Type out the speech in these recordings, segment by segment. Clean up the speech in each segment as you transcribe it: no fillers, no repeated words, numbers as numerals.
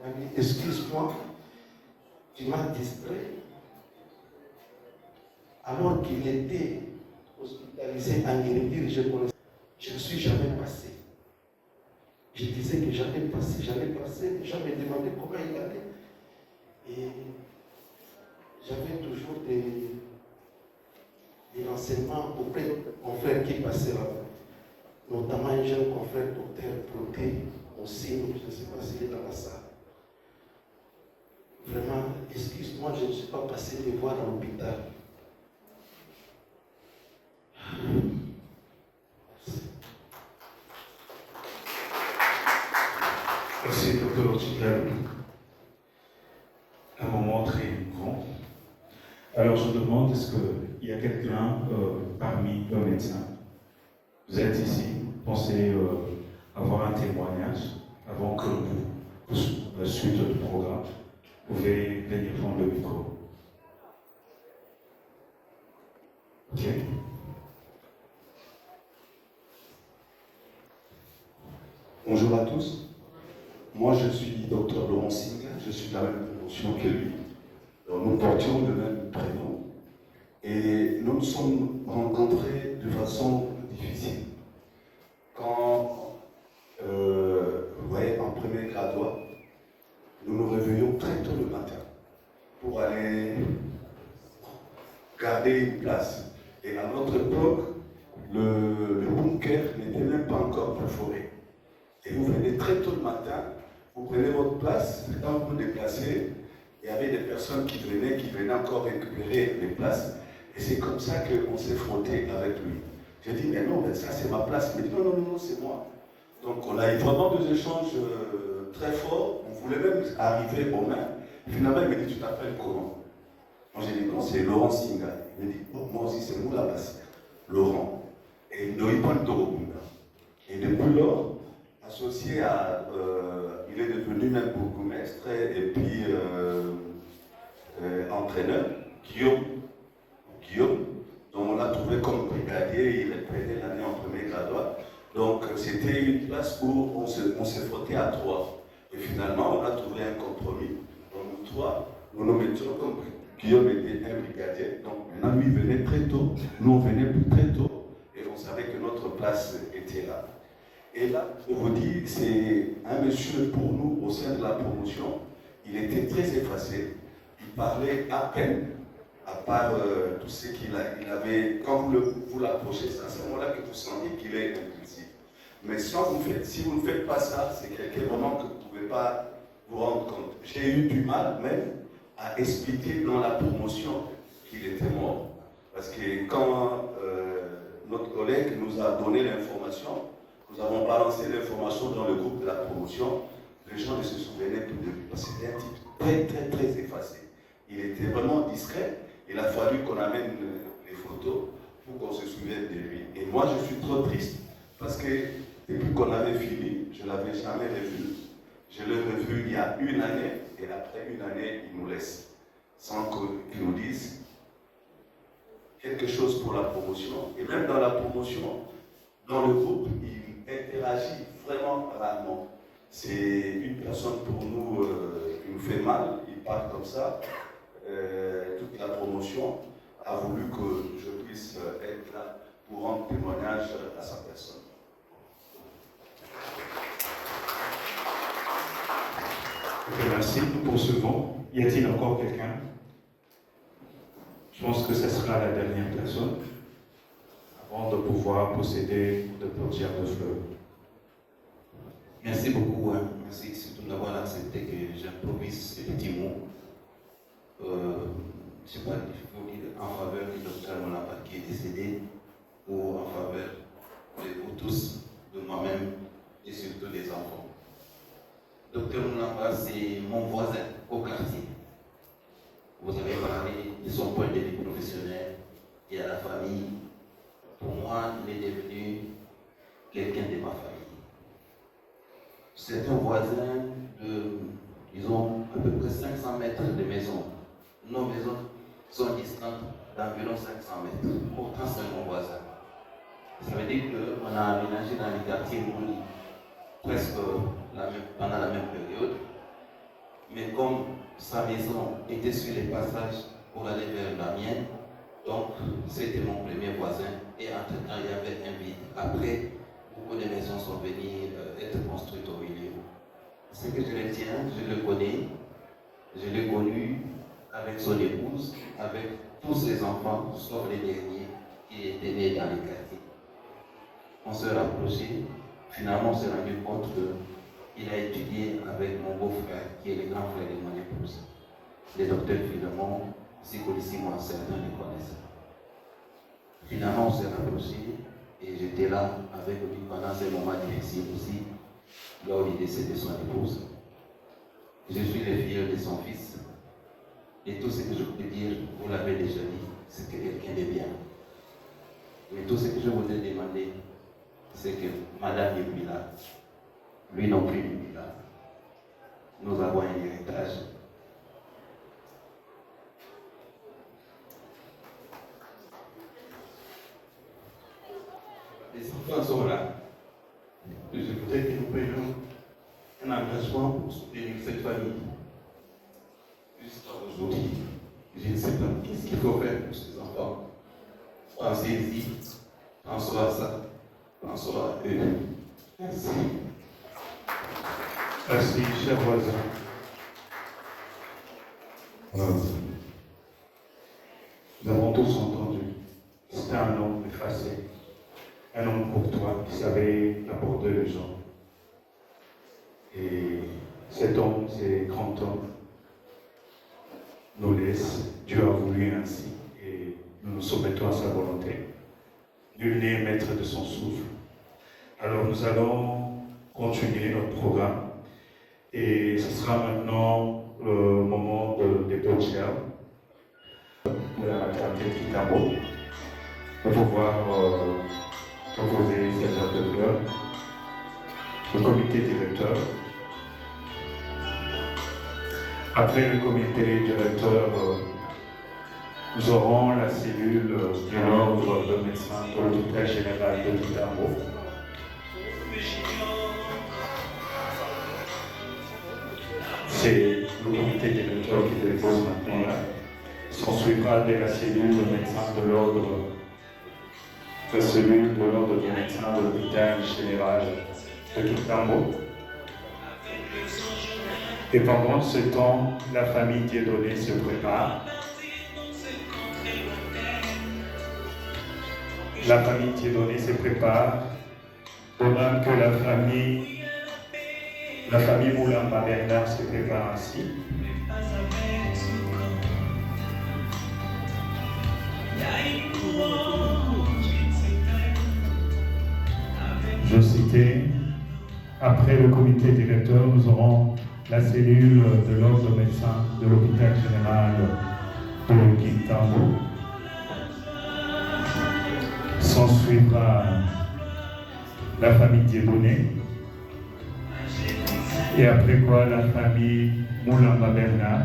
m'a dit, excuse-moi, tu m'as distrait. Alors qu'il était hospitalisé en Guinée, je ne suis jamais passé. Je disais que j'allais passer. Les gens me demandaient comment il allait. Et j'avais toujours des renseignements auprès de mon frère qui passait là-bas. Notamment un jeune confrère, docteur Proté, aussi, je ne sais pas s'il est dans la salle. Vraiment, excuse-moi, je ne suis pas passé te voir à l'hôpital. Merci, docteur Chikal. Un moment très grand. Alors, je demande, est-ce qu'il y a quelqu'un parmi les médecins? Vous êtes ici, pensez avoir un témoignage avant que la suite du programme. Vous pouvez venir prendre le micro. Ok. Bonjour à tous. Moi, je suis Dr Laurent Singh, je suis de la même promotion que lui. Alors, nous portions le même prénom et nous nous sommes rencontrés de façon difficile. Quand, vous voyez, en premier graduat, nous nous réveillons très tôt le matin pour aller garder une place. Et à notre époque, le bunker n'était même pas encore perforé. Et vous venez très tôt le matin, vous prenez votre place, quand vous vous déplacez, il y avait des personnes qui venaient encore récupérer les places. Et c'est comme ça qu'on s'est frotté avec lui. J'ai dit, mais non, ça c'est ma place. Il m'a dit, non, c'est moi. Donc on a eu vraiment des échanges très forts. On voulait même arriver aux mains. Finalement, il m'a dit, tu t'appelles comment? Moi j'ai dit, non, c'est Laurent Singa. Il m'a dit, oh, moi aussi c'est Moula Bassi. Laurent. Et Noïpan Dorobunda. Et depuis lors, associé à, il est devenu même bourgmestre et puis entraîneur, Guillaume, dont on l'a trouvé comme brigadier, il reprenait l'année en premier graduat. Donc c'était une place où on s'est frotté à trois. Et finalement, on a trouvé un compromis. Donc nous trois, nous nous mettions comme Guillaume était un brigadier. Donc maintenant, lui venait très tôt, nous on venait plus très tôt, et on savait que notre place était là. Et là, je vous dis, c'est un monsieur pour nous au sein de la promotion. Il était très effacé. Il parlait à peine, à part tout ce qu'il avait. Quand vous l'approchez, c'est à ce moment-là que vous sentez qu'il est impulsif. Mais si vous ne faites pas ça, c'est quelqu'un vraiment que vous ne pouvez pas vous rendre compte. J'ai eu du mal même à expliquer dans la promotion qu'il était mort. Parce que quand notre collègue nous a donné l'information, nous avons balancé l'information dans le groupe de la promotion. Les gens ne se souvenaient plus de lui parce que c'était un type très effacé. Il était vraiment discret. Il a fallu qu'on amène les photos pour qu'on se souvienne de lui. Et moi, je suis trop triste parce que depuis qu'on avait fini, je ne l'avais jamais revu. Je l'ai revu il y a une année et après une année, il nous laisse sans qu'il nous dise quelque chose pour la promotion. Et même dans la promotion, dans le groupe, il interagit vraiment rarement. C'est une personne pour nous qui nous fait mal, il part comme ça. Toute la promotion a voulu que je puisse être là pour rendre témoignage à sa personne. Ok, merci. Nous poursuivons. Y a-t-il encore quelqu'un? Je pense que ce sera la dernière personne avant de pouvoir procéder de portière de fleurs. Merci beaucoup. Merci surtout d'avoir accepté que j'improvise ce petit mot. Je ne sais pas, il faut dire en faveur du docteur Moulamba qui est décédé ou en faveur de vous tous, de moi-même et surtout des enfants. Docteur Moulamba, c'est mon voisin au quartier. Vous avez parlé de son point de vue professionnel et à la famille. Pour moi, il est devenu quelqu'un de ma famille. C'est un voisin de, disons, à peu près 500 mètres de maison. Nos maisons sont distantes d'environ 500 mètres. Pourtant, c'est mon voisin. Ça veut dire qu'on a aménagé dans les quartiers Mouli presque pendant la même période. Mais comme sa maison était sur les passages pour aller vers la mienne, donc c'était mon premier voisin. Et entre-temps, il y avait un vide. Après, beaucoup de maisons sont venues être construites au milieu. Ce que je retiens, je le connais. Je l'ai connu avec son épouse, avec tous ses enfants, sauf les derniers qui étaient nés dans les quartiers. On s'est rapprochés. Finalement, on s'est rendu compte qu'il a étudié avec mon beau-frère, qui est le grand frère de mon épouse. Le docteur Philemon, Sikoli moi, certains le connaissent. Finalement, on s'est rapprochés et j'étais là avec lui pendant ces moments difficiles aussi, lors du décès de son épouse. Je suis le fils de son fils. Et tout ce que je peux dire, vous l'avez déjà dit, c'est que quelqu'un de bien. Mais tout ce que je voudrais demander, c'est que madame n'est plus là. Lui non plus n'est plus là. Nous avons un héritage. Les enfants sont là. Je voudrais que nous prenions un engagement pour soutenir cette famille. Jusqu'à aujourd'hui, je ne sais pas qu'est-ce qu'il faut faire pour ces enfants. Pensez-y, pensez à ça, pensez à eux. Merci. Merci, chers voisins. Nous avons tous entendu. C'était un homme effacé, un homme courtois qui savait aborder les gens. Et cet homme, ce grand homme, nous laisse. Dieu a voulu ainsi et nous nous soumettons à sa volonté. Nul n'est maître de son souffle. Alors nous allons continuer notre programme et ce sera maintenant le moment de débaucher de la maternité de Kitamo pour pouvoir proposer ces heures de fleurs. Le comité directeur. Après le comité directeur, nous aurons la cellule de l'ordre de médecins de l'hôpital général de Kitamo. C'est le comité directeur qui dépose maintenant là. S'en suivra de la cellule de médecins de l'ordre, la cellule de l'ordre des médecins de l'hôpital général de Kitamo. Et pendant ce temps, la famille Dieudonné se prépare. La famille Dieudonné se prépare, de même que la famille Moulamba Bernard se prépare ainsi. Je citais, après le comité directeur, nous aurons la cellule de l'ordre de médecins de l'hôpital général de Kitamo. S'en suivra la famille Dieudonné. Et après quoi, la famille Moulamba Bernard.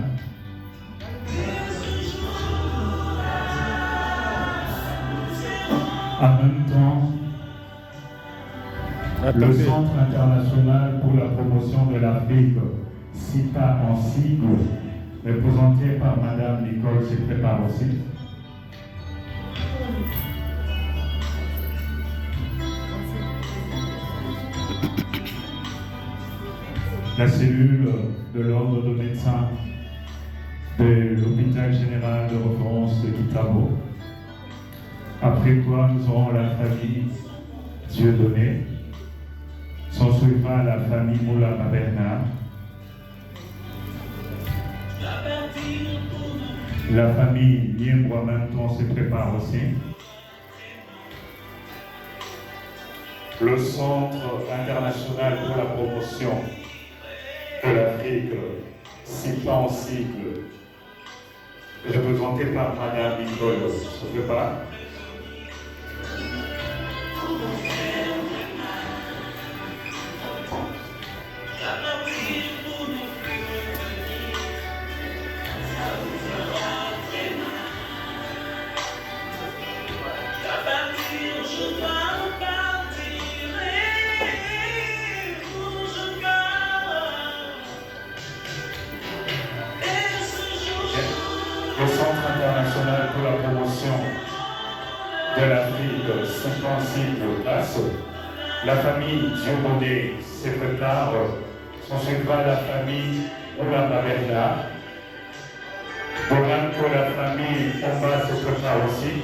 En même temps, le Centre international pour la promotion de l'Afrique, CIPA en sigle, représenté par Madame Nicole, se prépare aussi. La cellule de l'ordre de médecins de l'hôpital général de référence de Kitamo. Après quoi, nous aurons la famille Dieudonné. S'en suivra la famille Moulamba Bernard. La famille Niembro en même temps se prépare aussi. Le Centre international pour la promotion de l'Afrique, CIPA en sigle, représenté par Madame Nicole, se prépare. internationale pour la promotion de l'Afrique s'intensive place. La famille Diomodé se prépare, s'ensuivra la famille Oulamba Bernard. Pendant que la famille Omba se prépare aussi.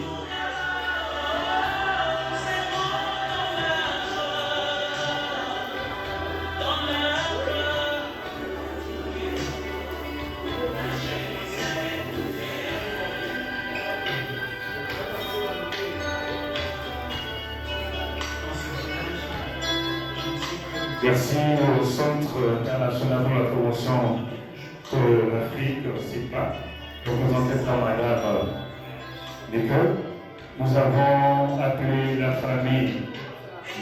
Merci au Centre international pour la promotion de l'Afrique, CIPA, représenté par Madame Nicole. Nous avons appelé la famille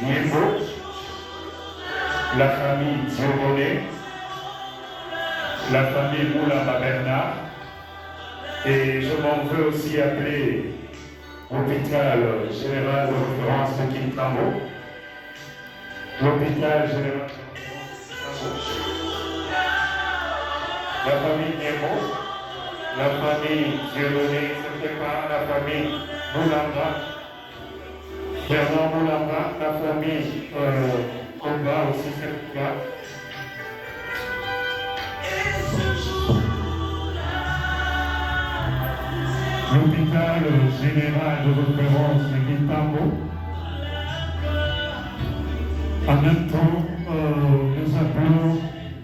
Niembo, la famille Diomone, la famille Moulamba Bernard, et je m'en veux aussi appeler l'hôpital général de référence de Kintambo. L'hôpital général, la famille Nemo, la famille Dieudonné se prépare, la famille Moulamba, Bernard Moulamba, la famille Komba aussi se prépare. L'hôpital général de référence de Kintambo. En même temps, nous appelons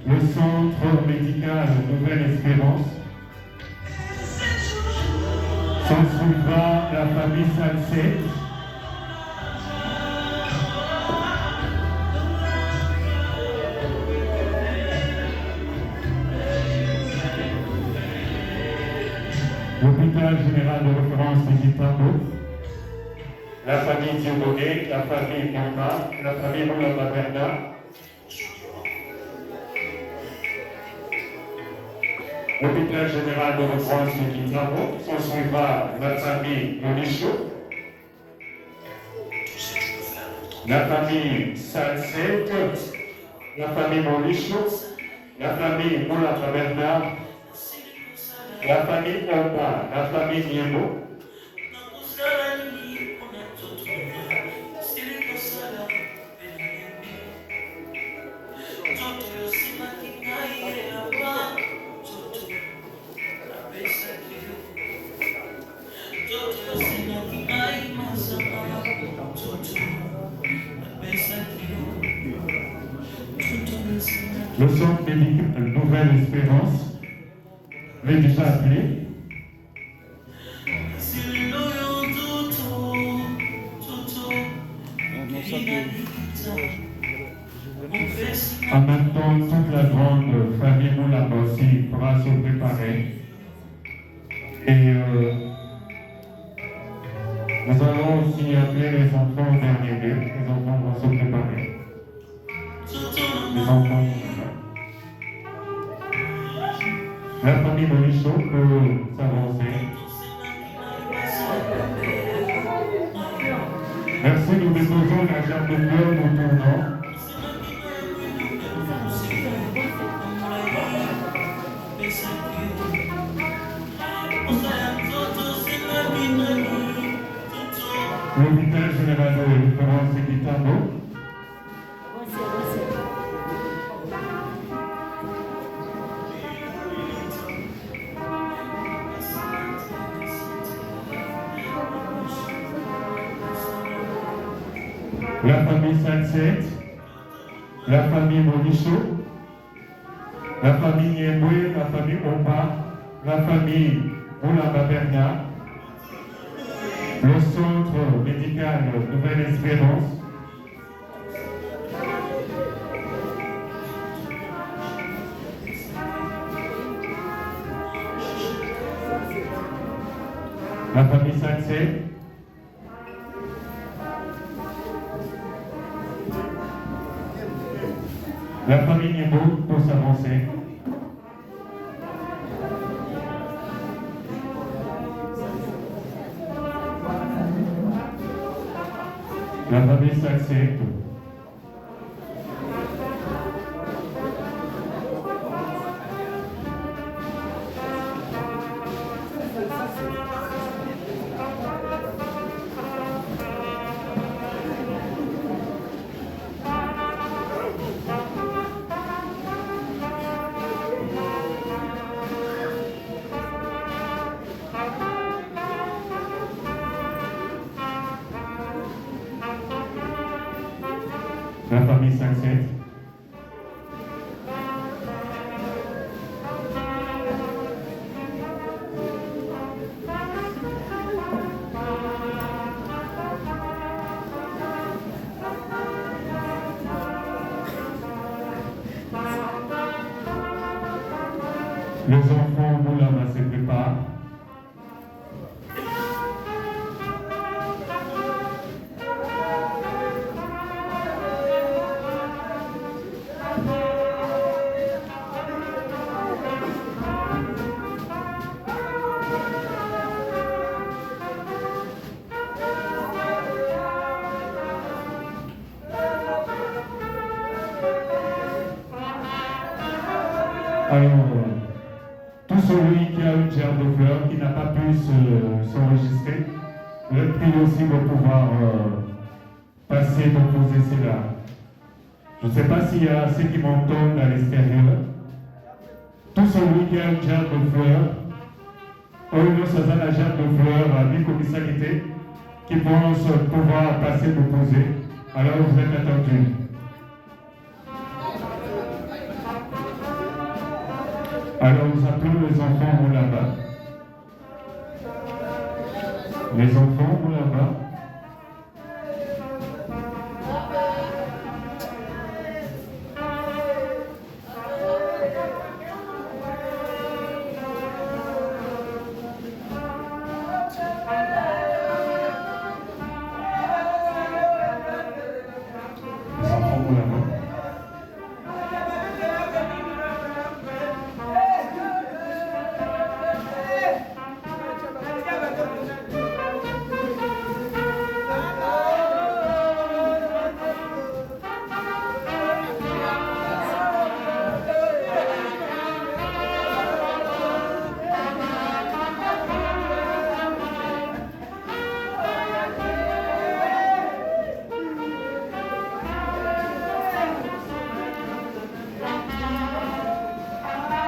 le centre médical Nouvelle-Espérance. S'en suivra la famille Salcet. L'hôpital général de référence de Kintambo. La famille Diomodé, la famille Mamba, la famille Moulamba Bernard. L'hôpital général de référence de Kintambo. S'en suivra la famille Monichou. La famille Salcet, la famille Monichou, la famille Moulamba Bernard, la famille Omba, la famille Niembo. Le centre médical Nouvelle-Espérance l'est déjà appelé. En même temps, toute la grande famille Moulamba aussi pourra se préparer. Et nous allons aussi appeler les enfants au dernier lieu. Les enfants vont se préparer. Les enfants. La famille Monichou peut s'avancer. Merci, nous déposons la gerbe de fleurs, nous tournons. L'hôpital général de référence de Kintambo. La famille Salcet, la famille Monichou, la famille Niemboué, la famille Omba, la famille Moulamba Bernard, le centre médical Nouvelle-Espérance, la famille Salcet, la famille Niemboué pour s'avancer. La famille Salcet. La famille 5-7. Les enfants Moulama se préparent. Alors, tout celui qui a une gerbe de fleurs, qui n'a pas pu s'enregistrer, le prie aussi de pouvoir passer, déposer cela. Je ne sais pas s'il y a ceux qui m'entendent à l'extérieur. Tout celui qui a une gerbe de fleurs, ou une la gerbe de fleurs à mi-commissalité, qui pense pouvoir passer, déposer, alors vous êtes attendus. Alors nous appelons les enfants là-bas. Les enfants là-bas. Les enfants là-bas.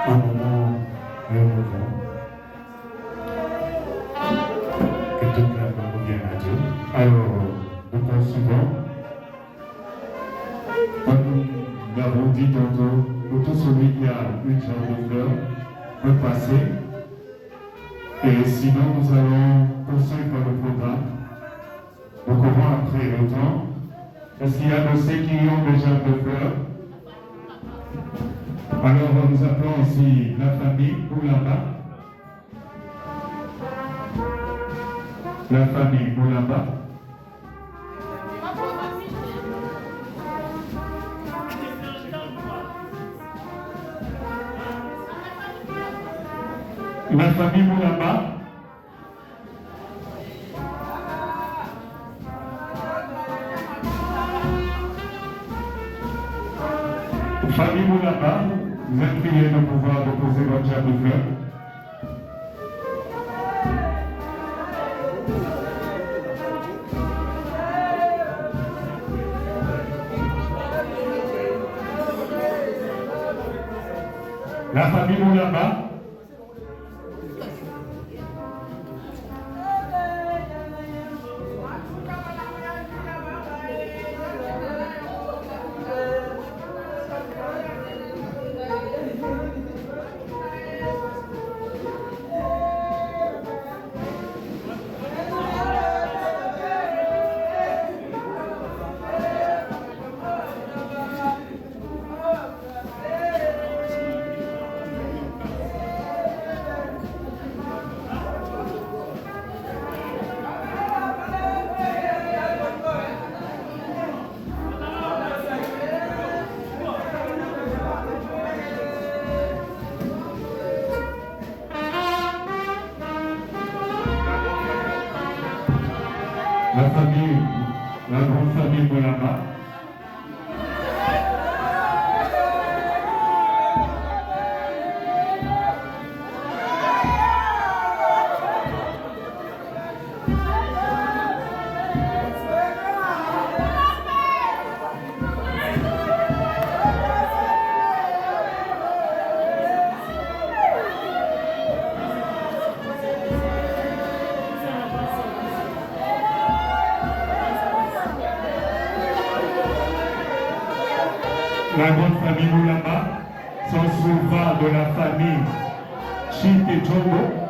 Un moment heureux que toute la gloire revienne à Dieu. Alors, nous poursuivons. Comme nous l'avons dit tantôt, pour tout celui qui a une gerbe de fleurs peut passer. Et sinon, nous allons poursuivre le programme. Nous courons après le temps. Est-ce qu'il y a de ceux qui ont des gerbes de fleurs? Alors nous appelons ici la famille Moulamba. La famille Moulamba. La famille Moulamba. Famille Moulamba. Vous êtes priés de pouvoir déposer votre gerbe de fleurs. La famille Moulamba. La famille, la grande famille Moulamba. la grande famille Moulama, sans souvent de la famille Chite Djongo.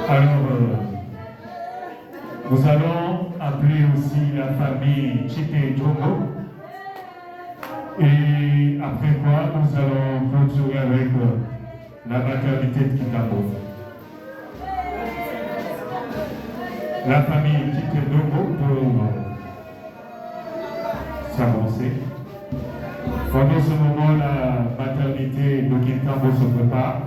Alors, nous allons appeler aussi la famille Chite Djongo. Et après quoi, nous allons clôturer avec la maternité de Kitambo. La famille Chite Djongo pour s'avancer. Pendant ce moment, la maternité de Kitambo se prépare.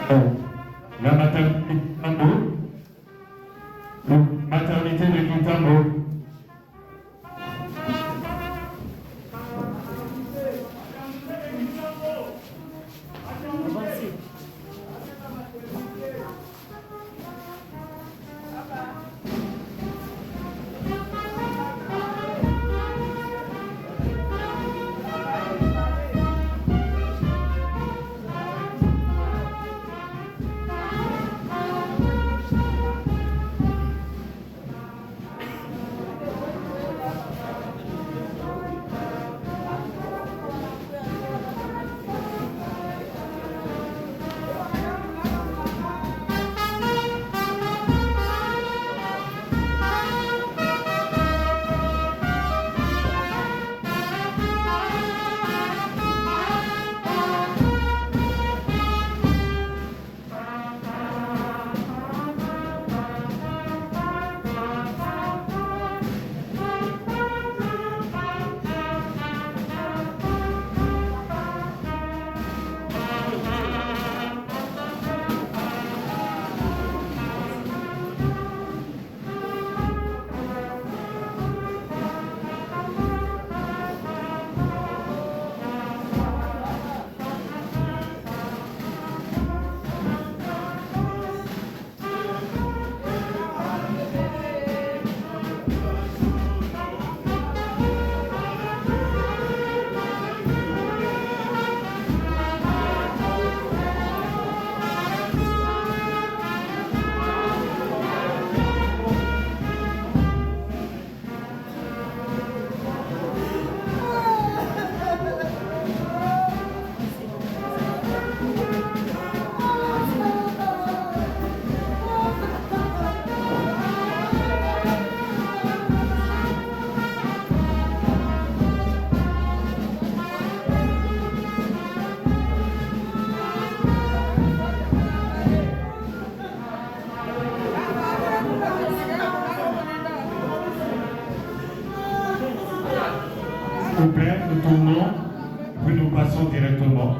La maternité de Kitambo. Maternité de Kitambo. S'il vous plaît, nous tournons, puis nous passons directement.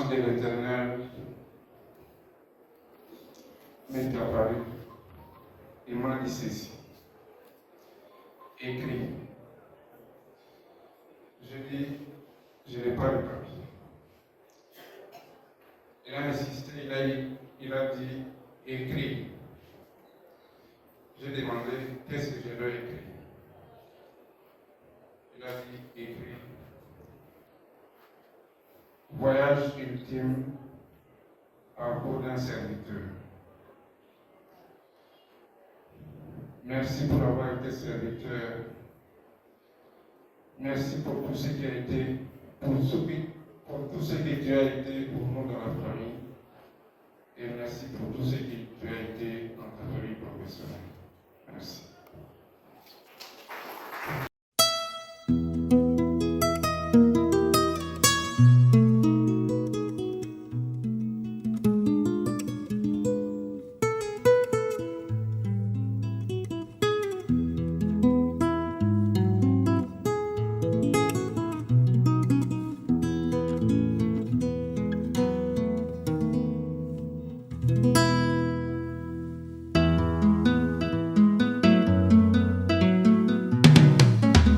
l'ange de l'Éternel m'est apparu. Il m'a dit ceci. Écrit. Je dis, je n'ai pas le papier. Il a insisté, il a dit, écrit. J'ai demandé, qu'est-ce que je dois écrire? Il a dit, écrit. Voyage ultime à bord d'un serviteur. Merci pour avoir été serviteur. Merci pour tout ce qui a été, pour tout ce que Dieu a été pour nous dans la famille. Et merci pour tout ce qu'il